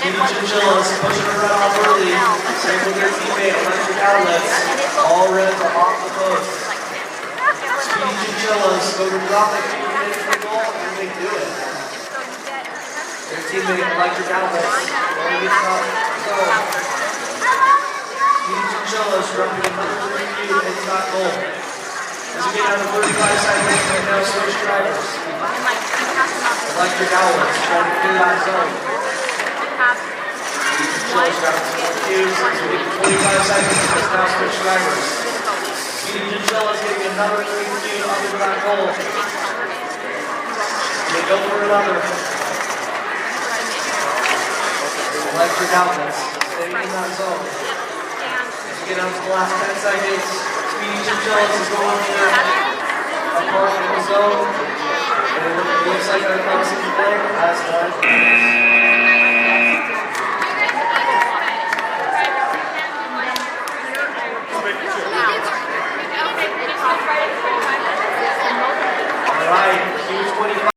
Speedy chinchillas pushing her run off early. Same with their teammate, electric outlets. All red off the post. Speedy chinchillas go to drop it, for the goal, and they do it. Their teammate, electric outlets, going to get top goal. Speedy chinchillas dropping another 3 feet, it's not goal. As we get down to 35 seconds, right now switch drivers. Electric outlets trying to clear that zone. Chinchillas grabbing some more cues. As we get to 45 seconds, it's now switch drivers. Speedy chinchillas getting another 3 feet under that goal. They go for another. Electric outlets staying in that zone. As we get down to the last 10 seconds, Speedy chinchillas is going for a part in the zone. And it looks like they're crossing the thing. That's done.